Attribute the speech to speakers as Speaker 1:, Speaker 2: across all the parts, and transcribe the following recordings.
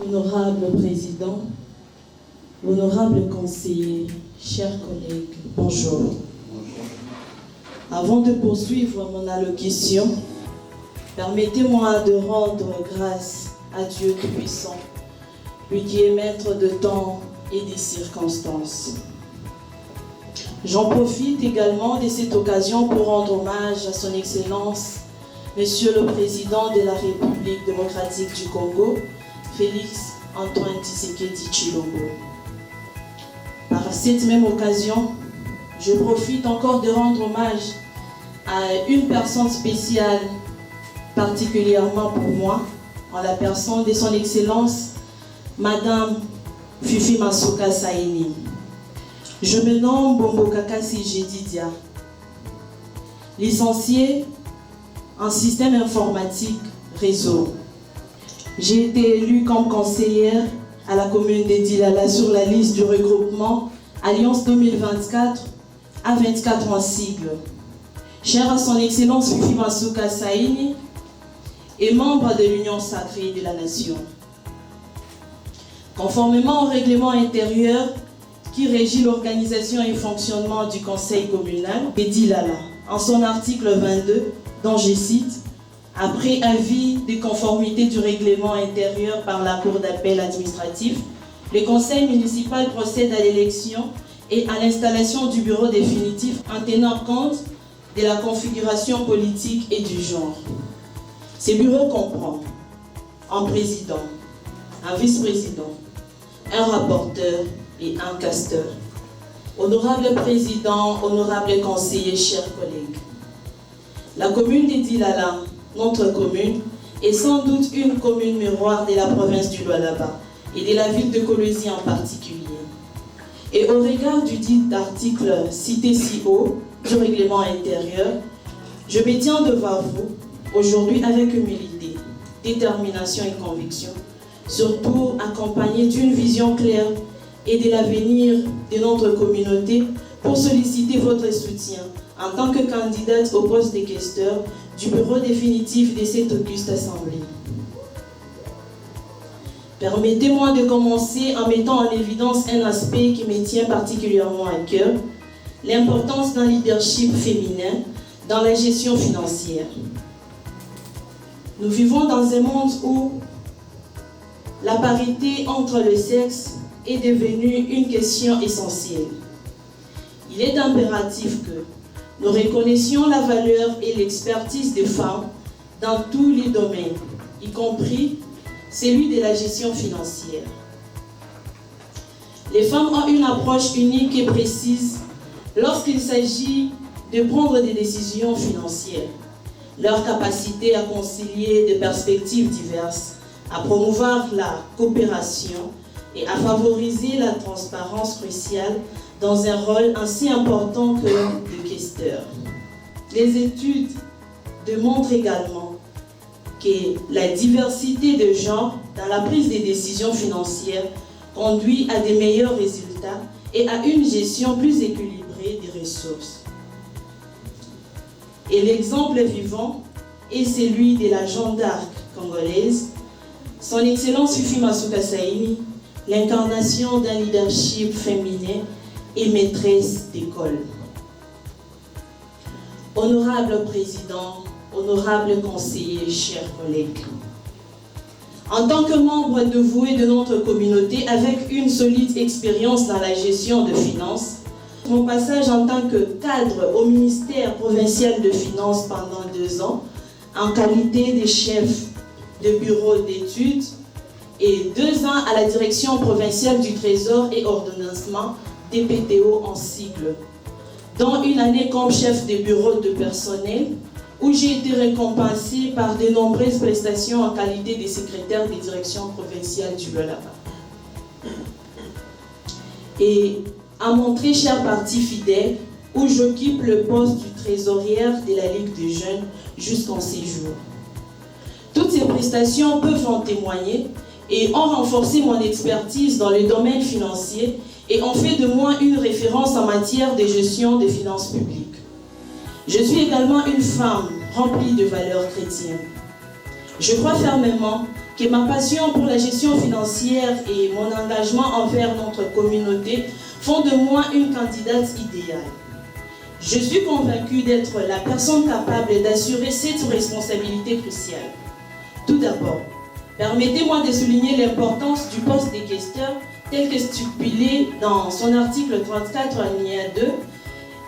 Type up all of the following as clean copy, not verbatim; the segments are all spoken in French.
Speaker 1: Honorable Président, honorable conseiller, chers collègues, bonjour. Avant de poursuivre mon allocution, permettez-moi de rendre grâce à Dieu Tout-Puissant, lui qui est maître de temps et des circonstances. J'en profite également de cette occasion pour rendre hommage à son Excellence, Monsieur le Président de la République démocratique du Congo, Félix Antoine Tshisekedi Tshilombo. Par cette même occasion, je profite encore de rendre hommage à une personne spéciale, particulièrement pour moi, en la personne de son Excellence, Madame Fifi Masuka Saini. Je me nomme Bombo Kakasi Jedidia, licenciée en système informatique réseau. J'ai été élue comme conseillère à la commune de Dilala sur la liste du regroupement Alliance 2024 à 24 en sigle. Chère à son Excellence Fifi Masuka Saini et membre de l'Union sacrée de la Nation. Conformément au règlement intérieur qui régit l'organisation et fonctionnement du conseil communal de Dilala, en son article 22, dont je cite, après avis de conformité du règlement intérieur par la Cour d'appel administratif, le conseil municipal procède à l'élection et à l'installation du bureau définitif en tenant compte de la configuration politique et du genre. Ce bureau comprend un président, un vice-président, un rapporteur et un questeur. Honorable président, honorable conseiller, chers collègues, la commune de Dilala, notre commune, est sans doute une commune miroir de la province du Lualaba et de la ville de Kolwezi en particulier. Et au regard du dit article cité si haut du règlement intérieur, je me tiens devant vous aujourd'hui avec humilité, détermination et conviction, surtout accompagné d'une vision claire et de l'avenir de notre communauté pour solliciter votre soutien en tant que candidate au poste de questeur du bureau définitif de cette auguste assemblée. Permettez-moi de commencer en mettant en évidence un aspect qui me tient particulièrement à cœur, l'importance d'un leadership féminin dans la gestion financière. Nous vivons dans un monde où la parité entre les sexes est devenue une question essentielle. Il est impératif que nous reconnaissions la valeur et l'expertise des femmes dans tous les domaines, y compris celui de la gestion financière. Les femmes ont une approche unique et précise lorsqu'il s'agit de prendre des décisions financières. Leur capacité à concilier des perspectives diverses, à promouvoir la coopération et à favoriser la transparence cruciale dans un rôle ainsi important que de questeur. Les études démontrent également que la diversité de genre dans la prise des décisions financières conduit à des meilleurs résultats et à une gestion plus équilibrée des ressources. Et l'exemple vivant est celui de la Jeanne d'Arc congolaise, son Excellence Fifi Masuka Saini, l'incarnation d'un leadership féminin et maîtresse d'école. Honorable président, honorable conseiller, chers collègues, en tant que membre dévoué de notre communauté avec une solide expérience dans la gestion de finances, mon passage en tant que cadre au ministère provincial de finances pendant 2 ans, en qualité de chef de bureau d'études, et 2 ans à la direction provinciale du Trésor et ordonnancement, DPTO en sigle, dont une année comme chef de bureau de personnel, où j'ai été récompensé par de nombreuses prestations en qualité de secrétaire des directions provinciales du Lualaba. Et à mon très cher parti fidèle, où j'occupe le poste du trésorière de la Ligue des Jeunes jusqu'en ces jours. Toutes ces prestations peuvent en témoigner et ont renforcé mon expertise dans le domaine financier et ont fait de moi une référence en matière de gestion des finances publiques. Je suis également une femme remplie de valeurs chrétiennes. Je crois fermement que ma passion pour la gestion financière et mon engagement envers notre communauté font de moi une candidate idéale. Je suis convaincue d'être la personne capable d'assurer cette responsabilité cruciale. Tout d'abord, permettez-moi de souligner l'importance du poste des questeurs tel que stipulé dans son article 34 alinéa 2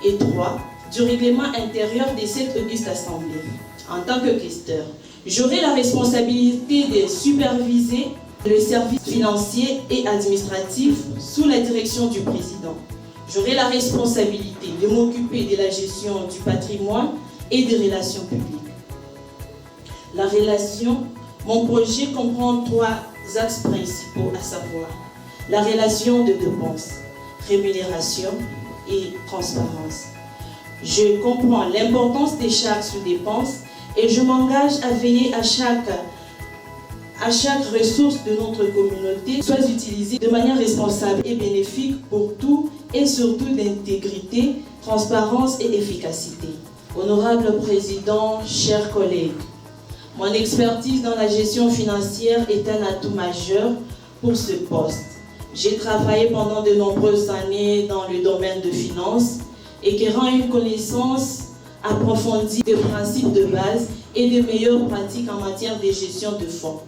Speaker 1: et 3 du règlement intérieur de cette auguste assemblée. En tant que questeur, j'aurai la responsabilité de superviser le service financier et administratif sous la direction du président. J'aurai la responsabilité de m'occuper de la gestion du patrimoine et des relations publiques. Mon projet comprend 3 axes principaux, à savoir la relation de dépenses, rémunération et transparence. Je comprends l'importance des charges sous dépenses et je m'engage à veiller à chaque ressource de notre communauté soit utilisée de manière responsable et bénéfique pour tout et surtout d'intégrité, transparence et efficacité. Honorable Président, chers collègues, mon expertise dans la gestion financière est un atout majeur pour ce poste. J'ai travaillé pendant de nombreuses années dans le domaine de finances et qui rend une connaissance approfondie des principes de base et des meilleures pratiques en matière de gestion de fonds.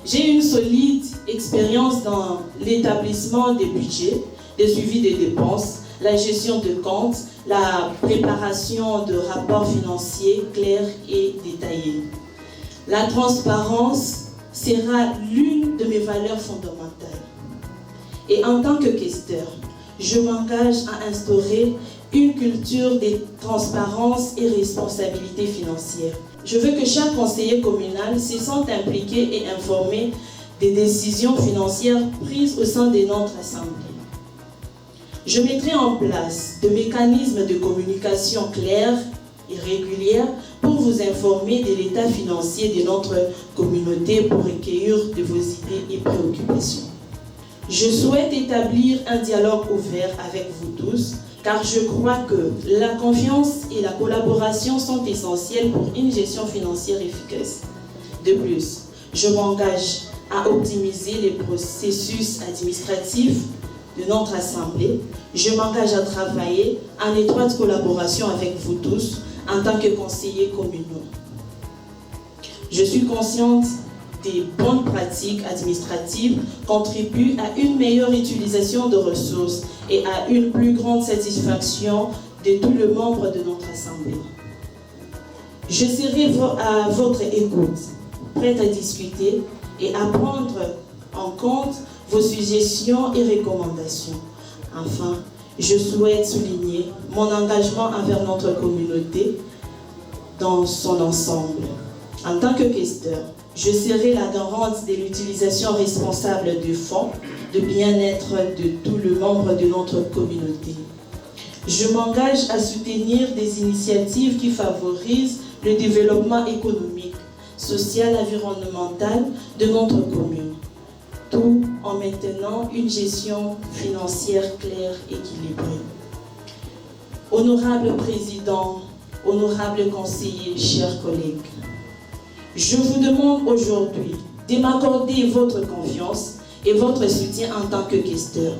Speaker 1: J'ai une solide expérience dans l'établissement des budgets, le suivi des dépenses, la gestion de comptes, la préparation de rapports financiers clairs et détaillés. La transparence sera l'une de mes valeurs fondamentales. Et en tant que questeur, je m'engage à instaurer une culture de transparence et responsabilité financière. Je veux que chaque conseiller communal se sente impliqué et informé des décisions financières prises au sein de notre assemblée. Je mettrai en place des mécanismes de communication clairs et réguliers pour vous informer de l'état financier de notre communauté pour recueillir de vos idées et préoccupations. Je souhaite établir un dialogue ouvert avec vous tous, car je crois que la confiance et la collaboration sont essentielles pour une gestion financière efficace. De plus, je m'engage à optimiser les processus administratifs de notre Assemblée. Je m'engage à travailler en étroite collaboration avec vous tous en tant que conseillers communaux. Je suis consciente des bonnes pratiques administratives contribuent à une meilleure utilisation de ressources et à une plus grande satisfaction de tous les membres de notre Assemblée. Je serai à votre écoute, prête à discuter et à prendre en compte vos suggestions et recommandations. Enfin, je souhaite souligner mon engagement envers notre communauté dans son ensemble. En tant que questeur, je serai la garante de l'utilisation responsable des fonds de bien-être de tous les membres de notre communauté. Je m'engage à soutenir des initiatives qui favorisent le développement économique, social et environnemental de notre commune, tout en maintenant une gestion financière claire et équilibrée. Honorable Président, honorable conseiller, chers collègues, je vous demande aujourd'hui de m'accorder votre confiance et votre soutien en tant que questeur.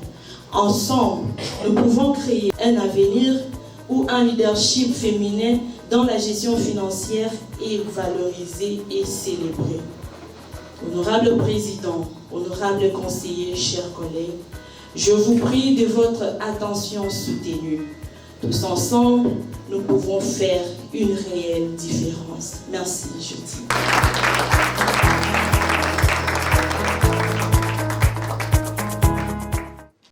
Speaker 1: Ensemble, nous pouvons créer un avenir où un leadership féminin dans la gestion financière est valorisé et célébré. Honorable Président, honorable conseiller, chers collègues, je vous prie de votre attention soutenue. Tous ensemble, nous pouvons faire une réelle différence. Merci, je dis.